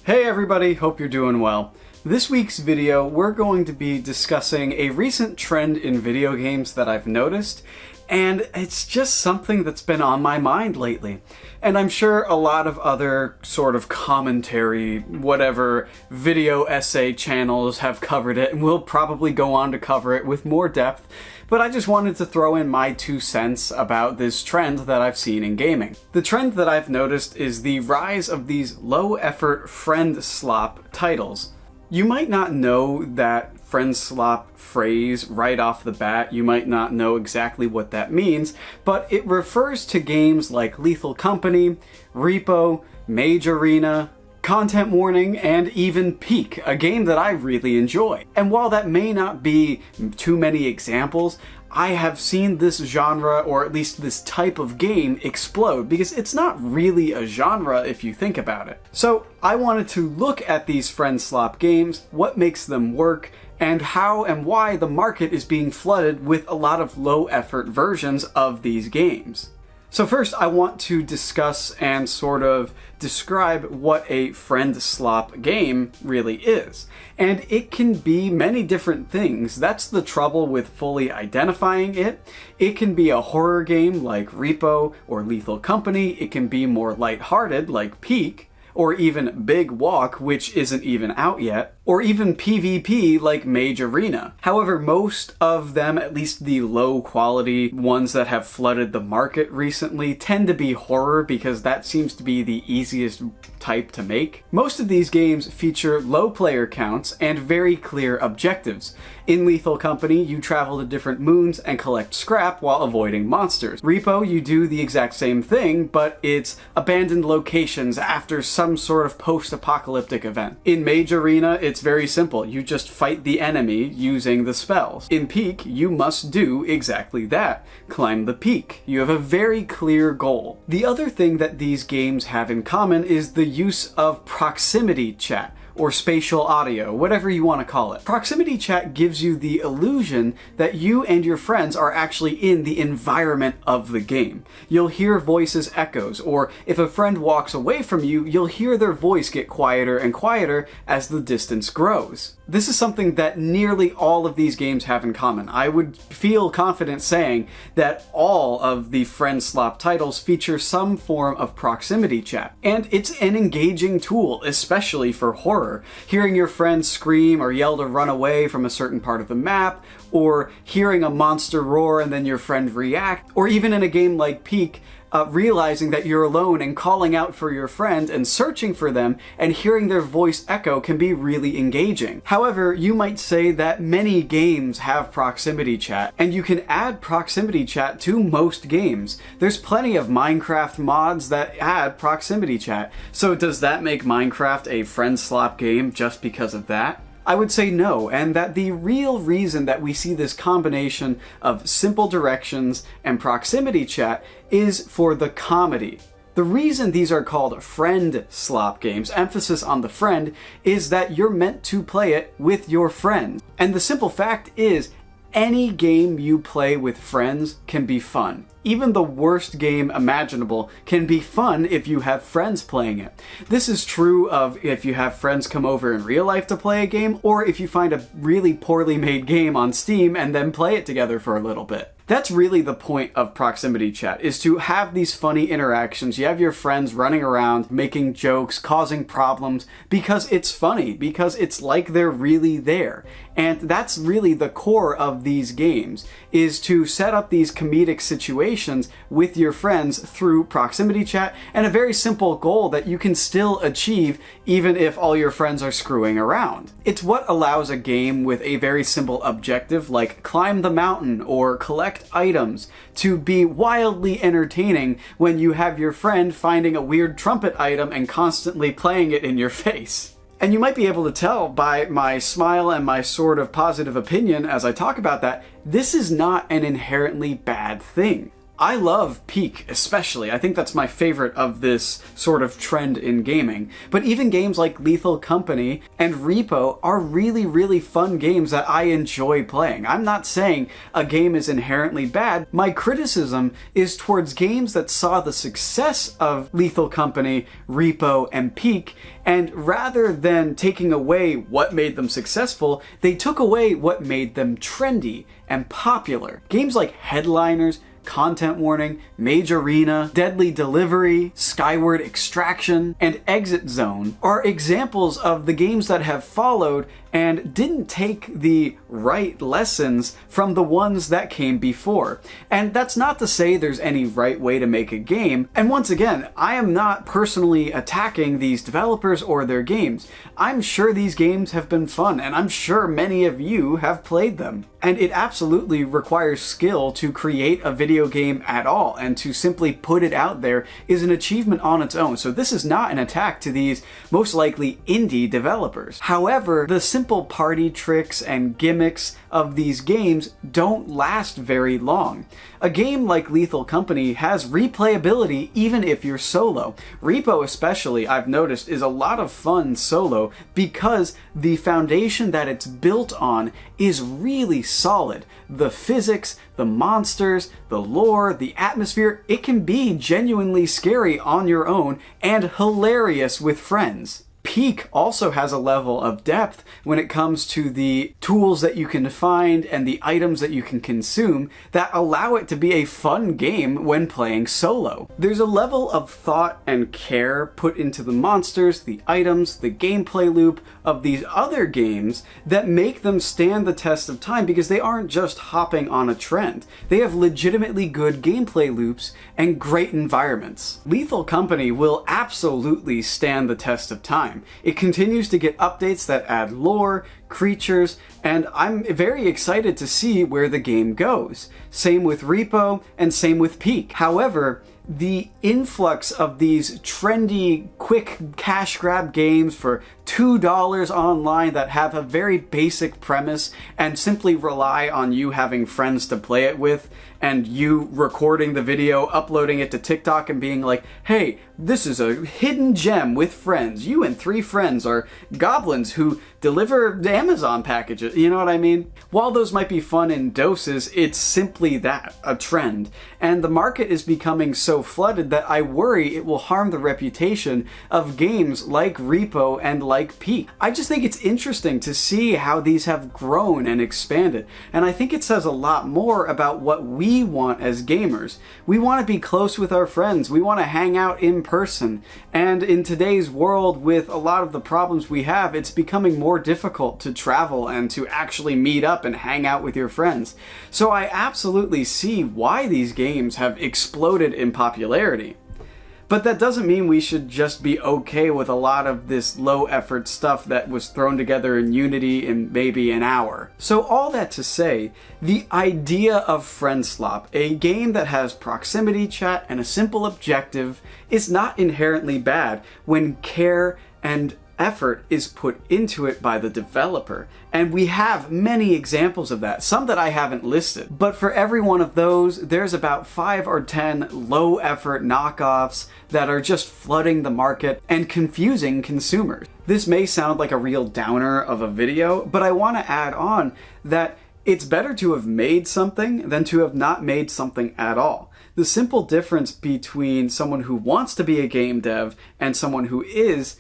Hey everybody, hope you're doing well. This week's video, we're going to be discussing a recent trend in video games that I've noticed, and it's just something that's been on my mind lately. And I'm sure a lot of other sort of commentary, whatever, video essay channels have covered it, and we'll probably go on to cover it with more depth, but I just wanted to throw in my 2 cents about this trend that I've seen in gaming. The trend that I've noticed is the rise of these low-effort Friendslop titles. You might not know that Friendslop phrase right off the bat, you might not know exactly what that means, but it refers to games like Lethal Company, R.E.P.O, Mage Arena, Content Warning, and even Peak, a game that I really enjoy. And while that may not be too many examples, I have seen this genre, or at least this type of game, explode, because it's not really a genre if you think about it. So I wanted to look at these Friendslop games, what makes them work, and how and why the market is being flooded with a lot of low-effort versions of these games. So first, I want to discuss and sort of describe what a Friendslop game really is. And it can be many different things. That's the trouble with fully identifying it. It can be a horror game like R.E.P.O or Lethal Company. It can be more lighthearted like Peak, or even Big Walk, which isn't even out yet, or even PvP like Mage Arena. However, most of them, at least the low quality ones that have flooded the market recently, tend to be horror because that seems to be the easiest type to make. Most of these games feature low player counts and very clear objectives. In Lethal Company, you travel to different moons and collect scrap while avoiding monsters. R.E.P.O, you do the exact same thing, but it's abandoned locations after some sort of post-apocalyptic event. In Mage Arena, it's very simple. You just fight the enemy using the spells. In Peak, you must do exactly that. Climb the peak. You have a very clear goal. The other thing that these games have in common is the use of proximity chat, or spatial audio, whatever you want to call it. Proximity chat gives you the illusion that you and your friends are actually in the environment of the game. You'll hear voices echoes, or if a friend walks away from you, you'll hear their voice get quieter and quieter as the distance grows. This is something that nearly all of these games have in common. I would feel confident saying that all of the Friendslop titles feature some form of proximity chat. And it's an engaging tool, especially for horror. Hearing your friends scream or yell to run away from a certain part of the map, or hearing a monster roar and then your friend react, or even in a game like Peak, realizing that you're alone and calling out for your friend and searching for them and hearing their voice echo can be really engaging. However, you might say that many games have proximity chat, and you can add proximity chat to most games. There's plenty of Minecraft mods that add proximity chat. So does that make Minecraft a Friendslop game just because of that? I would say no, and that the real reason that we see this combination of simple directions and proximity chat is for the comedy. The reason these are called Friendslop games, emphasis on the friend, is that you're meant to play it with your friends. And the simple fact is, any game you play with friends can be fun. Even the worst game imaginable can be fun if you have friends playing it. This is true of if you have friends come over in real life to play a game, or if you find a really poorly made game on Steam and then play it together for a little bit. That's really the point of proximity chat, is to have these funny interactions. You have your friends running around, making jokes, causing problems, because it's funny, because it's like they're really there. And that's really the core of these games, is to set up these comedic situations with your friends through proximity chat, and a very simple goal that you can still achieve even if all your friends are screwing around. It's what allows a game with a very simple objective like climb the mountain or collect items to be wildly entertaining when you have your friend finding a weird trumpet item and constantly playing it in your face. And you might be able to tell by my smile and my sort of positive opinion as I talk about that, this is not an inherently bad thing. I love Peak especially. I think that's my favorite of this sort of trend in gaming. But even games like Lethal Company and R.E.P.O are really, really fun games that I enjoy playing. I'm not saying a game is inherently bad. My criticism is towards games that saw the success of Lethal Company, R.E.P.O, and Peak, and rather than taking away what made them successful, they took away what made them trendy and popular. Games like Headliners, Content Warning, Mage Arena, Deadly Delivery, Skyward Extraction, and Exit Zone are examples of the games that have followed and didn't take the right lessons from the ones that came before. And that's not to say there's any right way to make a game. And once again, I am not personally attacking these developers or their games. I'm sure these games have been fun, and I'm sure many of you have played them. And it absolutely requires skill to create a video game at all, and to simply put it out there is an achievement on its own. So this is not an attack to these most likely indie developers. However, the simple party tricks and gimmicks of these games don't last very long. A game like Lethal Company has replayability even if you're solo. R.E.P.O especially, I've noticed, is a lot of fun solo because the foundation that it's built on is really solid. The physics, the monsters, the lore, the atmosphere, it can be genuinely scary on your own and hilarious with friends. Peak also has a level of depth when it comes to the tools that you can find and the items that you can consume that allow it to be a fun game when playing solo. There's a level of thought and care put into the monsters, the items, the gameplay loop of these other games that make them stand the test of time because they aren't just hopping on a trend. They have legitimately good gameplay loops and great environments. Lethal Company will absolutely stand the test of time. It continues to get updates that add lore, creatures, and I'm very excited to see where the game goes. Same with R.E.P.O and same with Peak. However, the influx of these trendy, quick cash grab games for $2 online that have a very basic premise and simply rely on you having friends to play it with and you recording the video, uploading it to TikTok and being like, hey, this is a hidden gem with friends. You and 3 friends are goblins who deliver Amazon packages. You know what I mean? While those might be fun in doses, it's simply that, a trend. And the market is becoming so flooded that I worry it will harm the reputation of games like R.E.P.O and like Peak. I just think it's interesting to see how these have grown and expanded. And I think it says a lot more about what we want as gamers. We want to be close with our friends. We want to hang out in person. And in today's world, with a lot of the problems we have, it's becoming more difficult to travel and to actually meet up and hang out with your friends. So I absolutely see why these games have exploded in popularity. But that doesn't mean we should just be okay with a lot of this low effort stuff that was thrown together in Unity in maybe an hour. So all that to say, the idea of Friendslop, a game that has proximity chat and a simple objective, is not inherently bad when care and effort is put into it by the developer. And we have many examples of that, some that I haven't listed. But for every one of those, there's about 5 or 10 low effort knockoffs that are just flooding the market and confusing consumers. This may sound like a real downer of a video, but I want to add on that it's better to have made something than to have not made something at all. The simple difference between someone who wants to be a game dev and someone who is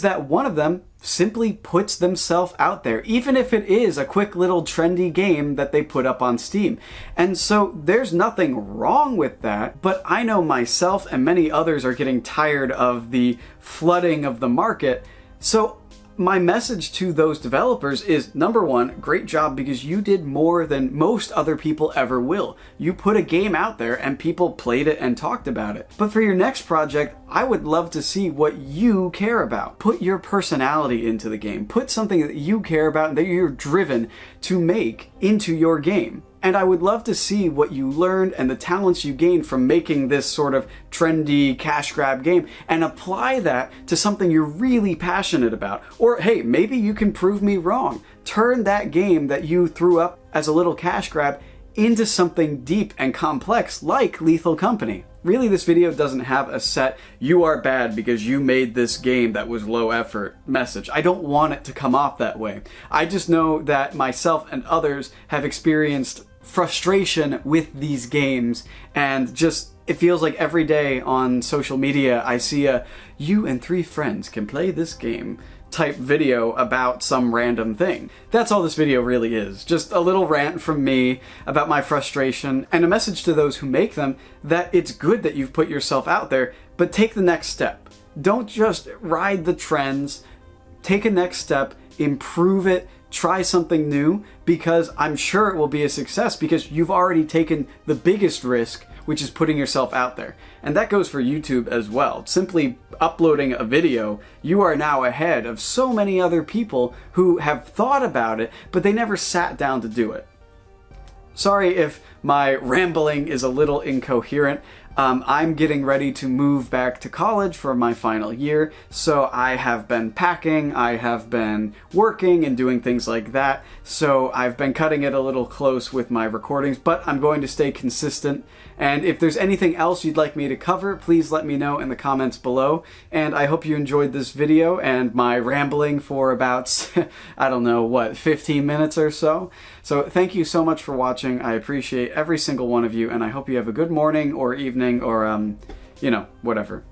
that one of them simply puts themselves out there, even if it is a quick little trendy game that they put up on Steam. And so there's nothing wrong with that, but I know myself and many others are getting tired of the flooding of the market. So my message to those developers is, number one, great job because you did more than most other people ever will. You put a game out there and people played it and talked about it. But for your next project, I would love to see what you care about. Put your personality into the game. Put something that you care about and that you're driven to make into your game. And I would love to see what you learned and the talents you gained from making this sort of trendy cash grab game and apply that to something you're really passionate about. Or hey, maybe you can prove me wrong. Turn that game that you threw up as a little cash grab into something deep and complex like Lethal Company. Really, this video doesn't have a set, "you are bad because you made this game that was low effort" message. I don't want it to come off that way. I just know that myself and others have experienced frustration with these games, and just it feels like every day on social media I see a "you and 3 friends can play this game" type video about some random thing. That's all this video really is. Just a little rant from me about my frustration, and a message to those who make them that it's good that you've put yourself out there, but take the next step. Don't just ride the trends. Take a next step, improve it, try something new, because I'm sure it will be a success because you've already taken the biggest risk, which is putting yourself out there. And that goes for YouTube as well. Simply uploading a video, you are now ahead of so many other people who have thought about it, but they never sat down to do it. Sorry if my rambling is a little incoherent. I'm getting ready to move back to college for my final year, so I have been packing, I have been working and doing things like that, so I've been cutting it a little close with my recordings, but I'm going to stay consistent. And if there's anything else you'd like me to cover, please let me know in the comments below. And I hope you enjoyed this video and my rambling for about, I don't know, what, 15 minutes or so. So thank you so much for watching. I appreciate every single one of you, and I hope you have a good morning or evening or, you know, whatever.